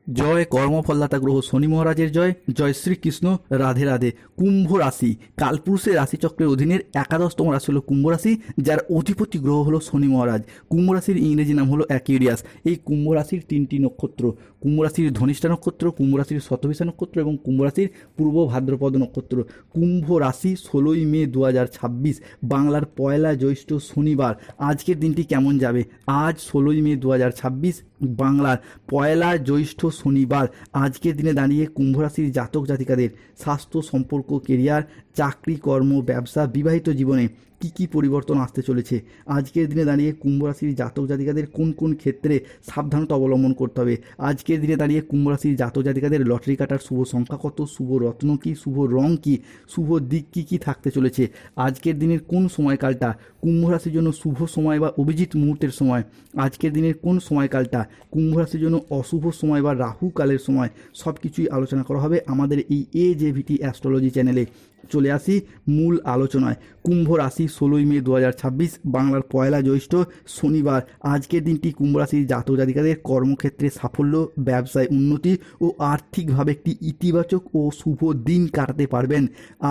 জয় কর্মফলদাতা গ্রহ শনি মহারাজের জয়। জয় শ্রীকৃষ্ণ। রাধে রাধে। কুম্ভ রাশি কালপুরুষের রাশিচক্রের অধীনের একাদশতম রাশি হলো কুম্ভ রাশি, যার অধিপতি গ্রহ হলো শনি মহারাজ। কুম্ভ রাশির ইংরেজি নাম হলো অ্যাকুয়ারিয়াস। এই কুম্ভ রাশির তিনটি নক্ষত্র, কুম্ভ রাশির ধনিষ্ঠা নক্ষত্র, কুম্ভ রাশির শতভিষা নক্ষত্র এবং কুম্ভ রাশির পূর্ব ভাদ্রপদ নক্ষত্র। কুম্ভ রাশি 16ই মে 2026 বাংলার পয়লা জ্যৈষ্ঠ শনিবার। আজকের দিনটি কেমন যাবে? আজ 16ই মে 2026 বাংলার পয়লা জ্যৈষ্ঠ শনিবার। আজকের দিনে দাঁড়িয়ে কুম্ভ রাশির জাতক জাতিকাদের স্বাস্থ্য, সম্পর্ক, কেরিয়ার, চাকরি, কর্ম, ব্যবসা, বিবাহিত জীবনে কি কি পরিবর্তন আসতে চলেছে? আজকের দিনে দাঁড়িয়ে কুম্ভ রাশির জাতক জাতিকাদের কোন কোন ক্ষেত্রে সাবধানতা অবলম্বন করতে হবে? আজকের দিনে দাঁড়িয়ে কুম্ভ রাশির জাতক জাতিকাদের লটারি কাটার শুভ সংখ্যা কত, শুভ রত্ন কী, শুভ রং কী, শুভ দিক কী কী থাকতে চলেছে? আজকের দিনের কোন সময়কালটা কুম্ভ রাশির জন্য শুভ সময় বা অভিজিৎ মুহূর্তের সময়? আজকের দিনের কোন সময়কালটা কুম্ভ রাশির জন্য অশুভ সময় বা রাহু কালের সময়? সব কিছুই আলোচনা করা হবে আমাদের এই AJVT অ্যাস্ট্রোলজি চ্যানেলে। চলে আসি মূল আলোচনায়। কুম্ভ রাশি 16ই মে 2026 বাংলার পয়লা জ্যৈষ্ঠ শনিবার। আজকের দিনটি কুম্ভ রাশির জাতক জাতিকাদের কর্মক্ষেত্রে সাফল্য, ব্যবসায় উন্নতি ও আর্থিকভাবে একটি ইতিবাচক ও শুভ দিন কাটাতে পারবেন।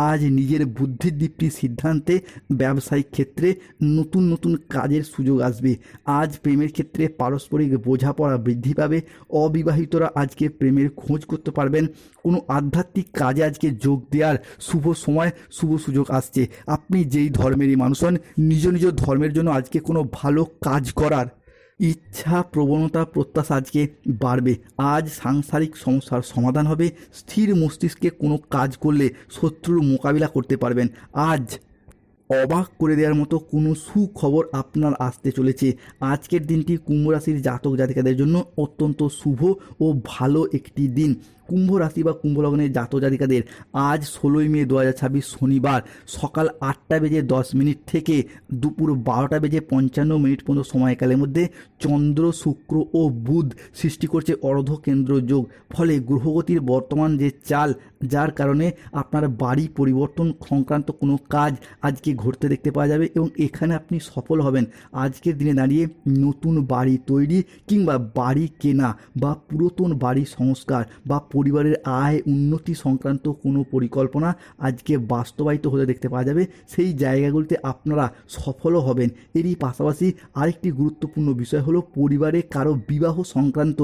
আজ নিজের বুদ্ধিদীপ্তি সিদ্ধান্তে ব্যবসায়িক ক্ষেত্রে নতুন নতুন কাজের সুযোগ আসবে। আজ প্রেমের ক্ষেত্রে পারস্পরিক বোঝাপড়া বৃদ্ধি পাবে। অবিবাহিতরা আজকে প্রেমের খোঁজ করতে পারবেন। কোনো আধ্যাত্মিক কাজে আজকে যোগ দেওয়ার শুভ সময়, শুভ সুযোগ আসছে। আপনি যেই ধর্মেরই মানুষ হন, নিজ নিজ ধর্মের জন্য আজকে কোনো ভালো কাজ করার ইচ্ছা, প্রবণতা, প্রত্যাশা আজকে বাড়বে। আজ সাংসারিক সমস্যার সমাধান হবে। স্থির মস্তিষ্কে কোনো কাজ করলে শত্রুর মোকাবিলা করতে পারবেন। আজ অবাক করে দেওয়ার মতো কোনো সুখবর আপনার আসতে চলেছে। আজকের দিনটি কুম্ভ রাশির জাতক জাতিকাদের জন্য অত্যন্ত শুভ ও ভালো একটি দিন। কুম্ভ রাশি বা কুম্ভ লগ্নের জাতক জাতিকাদের আজ 16ই মে 2026 শনিবার সকাল 8:10 থেকে দুপুর 12:55 পর্যন্ত সময়কালের মধ্যে চন্দ্র, শুক্র ও বুধ সৃষ্টি করছে অর্ধকেন্দ্র যোগ। ফলে গ্রহগতির বর্তমান যে চাল, যার কারণে আপনার বাড়ি পরিবর্তন সংক্রান্ত কোনো কাজ আজকে ঘটতে দেখতে পাওয়া যাবে এবং এখানে আপনি সফল হবেন। আজকের দিনে দাঁড়িয়ে নতুন বাড়ি তৈরি কিংবা বাড়ি কেনা বা পুরাতন বাড়ি সংস্কার বা পরিবারের আয় উন্নতি সংক্রান্ত কোনো পরিকল্পনা আজকে বাস্তবায়িত হতে দেখতে পাওয়া যাবে। সেই জায়গাগুলিতে আপনারা সফলও হবেন। এরই পাশাপাশি আরেকটি গুরুত্বপূর্ণ বিষয় হলো পরিবারে কারো বিবাহ সংক্রান্ত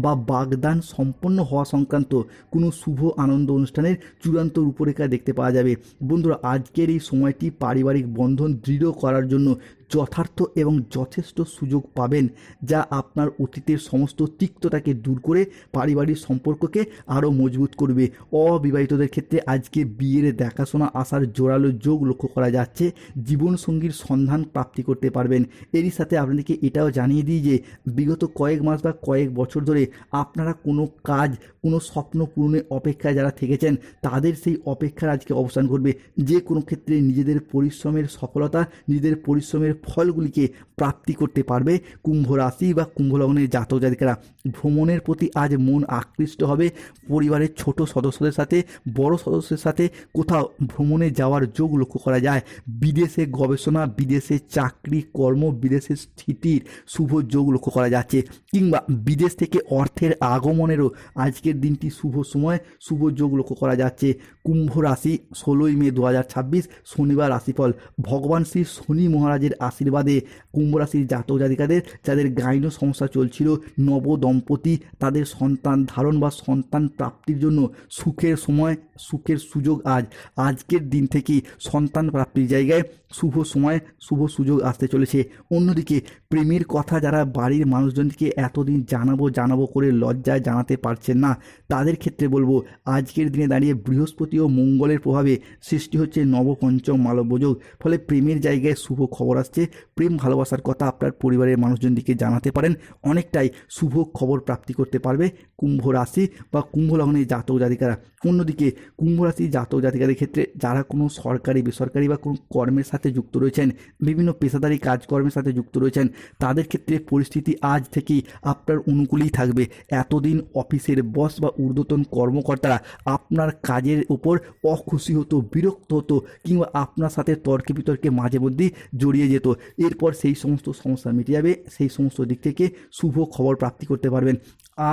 বা বাগদান সম্পন্ন হওয়া সংক্রান্ত কোনো শুভ আনন্দ অনুষ্ঠানের চূড়ান্ত রূপরেখা দেখতে পাওয়া যাবে। বন্ধুরা, আজকের এই সময়টি পারিবারিক বন্ধন দৃঢ় করার জন্য যথার্থ এবং যথেষ্ট সুযোগ পাবেন, যা আপনার অতীতের সমস্ত তিক্ততাকে দূর করে পারিবারিক সম্পর্ককে আরও মজবুত করবে। অবিবাহিতদের ক্ষেত্রে আজকে বিয়ের দেখাশোনা আসার জোরালো যোগ লক্ষ্য করা যাচ্ছে। জীবনসঙ্গীর সন্ধান প্রাপ্তি করতে পারবেন। এরই সাথে আপনাদেরকে এটাও জানিয়ে দিই যে বিগত কয়েক মাস বা কয়েক বছর ধরে আপনারা কোনো কাজ, কোনো স্বপ্ন পূরণের অপেক্ষায় যারা থেকেছেন, তাদের সেই অপেক্ষার আজকে অবসান ঘটবে। যে কোনো ক্ষেত্রে নিজেদের পরিশ্রমের সফলতা, নিজেদের পরিশ্রমের ফলগুলিকে প্রাপ্তি করতে পারবে কুম্ভ রাশি বা কুম্ভ লগ্নের জাতক জাতিকারা। ভ্রমণের প্রতি আজ মন আকৃষ্ট হবে। পরিবারের ছোট সদস্যদের সাথে, বড় সদস্যদের সাথে কোথাও ভ্রমণে যাওয়ার যোগ লক্ষ্য করা যায়। বিদেশে গবেষণা, বিদেশে চাকরি, কর্ম, বিদেশে স্থিতির শুভ যোগ লক্ষ্য করা যাচ্ছে কিংবা বিদেশ থেকে অর্থের আগমনেরও আজকের দিনটি শুভ সময়, শুভ যোগ লক্ষ্য করা যাচ্ছে। কুম্ভ রাশি 16ই মে 2026 শনিবার রাশিফল। ভগবান শ্রী শনি মহারাজের আশীর্বাদে কুম্ভ রাশির জাতক জাতিকাদের যাদের গাইন সমস্যা চলছিল, নব দম্পতি তাদের সন্তান ধারণ বা সন্তান প্রাপ্তির জন্য সুখের সময়, সুখের সুযোগ আজকের দিন থেকেই সন্তান প্রাপ্তির জায়গায় শুভ সময়, শুভ সুযোগ আসতে চলেছে। অন্যদিকে প্রেমের কথা যারা বাড়ির মানুষজনকে এতদিন জানাবো করে লজ্জায় জানাতে পারছেন না, তাদের ক্ষেত্রে বলবো আজকের দিনে দাঁড়িয়ে বৃহস্পতি ও মঙ্গলের প্রভাবে সৃষ্টি হচ্ছে নবপঞ্চম মালব্য যোগ। ফলে প্রেমের জায়গায় শুভ খবর আসছে। প্রেম ভালোবাসার কথা আপনার পরিবারের মানুষজনকে জানাতে পারেন। অনেকটাই শুভ খবর প্রাপ্তি করতে পারবে কুম্ভ রাশি বা কুম্ভ লগ্নের জাতক জাতিকারা। অন্যদিকে কুম্ভ রাশি জাতক জাতিকাদের ক্ষেত্রে যারা কোনো সরকারি, বেসরকারি বা কোনো কর্মের সাথে যুক্ত রয়েছেন, বিভিন্ন পেশাদারি কাজকর্মের সাথে যুক্ত রয়েছেন, তাদের ক্ষেত্রে পরিস্থিতি আজ থেকেই আপনার অনুকূলেই থাকবে। এতদিন অফিসের বস বা ঊর্ধ্বতন কর্মকর্তারা আপনার কাজের উপর পর অখুশি হতো, বিরক্ত হতো, কিংবা আপনার সাথে তর্কে বিতর্কে মাঝে মধ্যেই জড়িয়ে যেত। এরপর সেই সমস্ত সমস্যা মিটে যাবে, সেই সমস্ত দিক থেকে শুভ খবর প্রাপ্তি করতে পারবেন।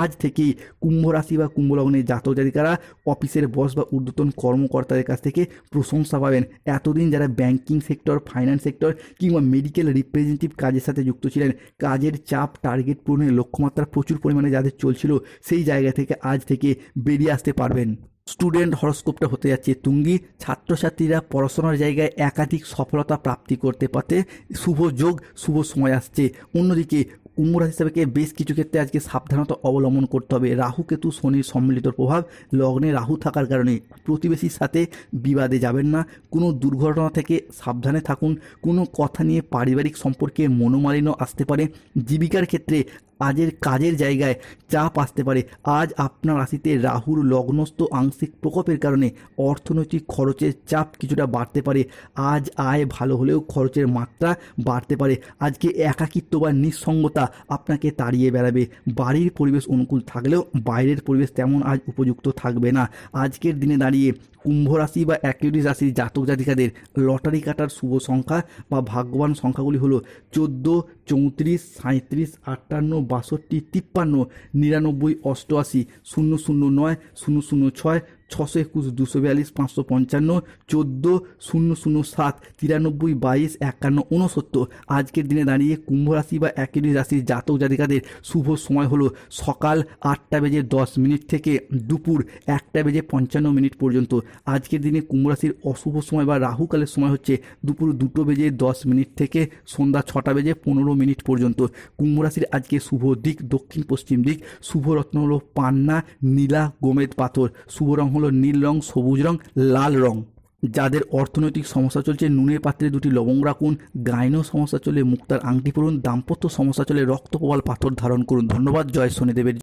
আজ থেকেই কুম্ভ রাশি বা কুম্ভ লগ্নের জাতক জাতিকারা অফিসের বস বা ঊর্ধ্বতন কর্মকর্তাদের কাছ থেকে প্রশংসা পাবেন। এতদিন যারা ব্যাংকিং সেক্টর, ফাইন্যান্স সেক্টর কিংবা মেডিকেল রিপ্রেজেন্টেটিভ কাজের সাথে যুক্ত ছিলেন, কাজের চাপ, টার্গেট পূরণের লক্ষ্যমাত্রা প্রচুর পরিমাণে যাদের চলছিল, সেই জায়গা থেকে আজ থেকে বেরিয়ে আসতে পারবেন। স্টুডেন্ট হরস্কোপটা হতে যাচ্ছে তুঙ্গি। ছাত্রছাত্রীরা পড়াশোনার জায়গায় একাধিক সফলতা প্রাপ্তি করতে পারতে শুভ যোগ, শুভ সময় আসছে। অন্যদিকে কুম্ভ রাশি হিসাবে বেশ কিছু ক্ষেত্রে আজকে সাবধানতা অবলম্বন করতে হবে। রাহু কেতু শনির সম্মিলিত প্রভাব, লগ্নে রাহু থাকার কারণে প্রতিবেশীর সাথে বিবাদে যাবেন না, কোনো দুর্ঘটনা থেকে সাবধানে থাকুন, কোনো কথা নিয়ে পারিবারিক সম্পর্কে মনোমালিন্য আসতে পারে। জীবিকার ক্ষেত্রে আজের কাজের জায়গায় চাপ আসতে পারে। আজ আপনার রাশিতে রাহুর লগ্নস্থ আংশিক প্রকোপের কারণে অর্থনৈতিক খরচের চাপ কিছুটা বাড়তে পারে। আজ আয় ভালো হলেও খরচের মাত্রা বাড়তে পারে। আজকে একাকিত্ব বা নিঃসঙ্গতা আপনাকে তাড়িয়ে বেড়াবে। বাড়ির পরিবেশ অনুকূল থাকলেও বাইরের পরিবেশ তেমন আজ উপযুক্ত থাকবে না। আজকের দিনে দাঁড়িয়ে কুম্ভ রাশি বা অ্যাকুয়ারিয়াস রাশির জাতক জাতিকাদের লটারি কাটার শুভ সংখ্যা বা ভাগ্যবান সংখ্যাগুলি হলো 14, 34, 37, 58, 62, 53, 99, 88, 009, 006, 621, 242, 555, 14, 007, 93, 22, 51, 69। আজকের দিনে দাঁড়িয়ে কুম্ভ রাশি বা অ্যাকুয়ারিয়াস রাশির জাতক জাতিকাদের শুভ সময় হলো সকাল 8:10 থেকে দুপুর 1:55 পর্যন্ত। আজকের দিনে কুম্ভ রাশির অশুভ সময় বা রাহুকালের সময় হচ্ছে দুপুর 2:10 থেকে সন্ধ্যা 6:15 পর্যন্ত। কুম্ভ রাশির আজকে শুভ দিক দক্ষিণ পশ্চিম দিক। শুভ রত্ন হলো পান্না, নীলা, গোমেদ পাথর। শুভ রং হলো নীল রং, সবুজ রং, লাল রং। যাদের অর্থনৈতিক সমস্যা চলছে নুনের পাত্রে 2টি লবঙ্গ রাখুন। গাইনো সমস্যা চলে মুক্তার আংটি পরুন। দাম্পত্য সমস্যা চলে রক্তপ্রবাল পাথর ধারণ করুন। ধন্যবাদ। জয় শনিদেবের।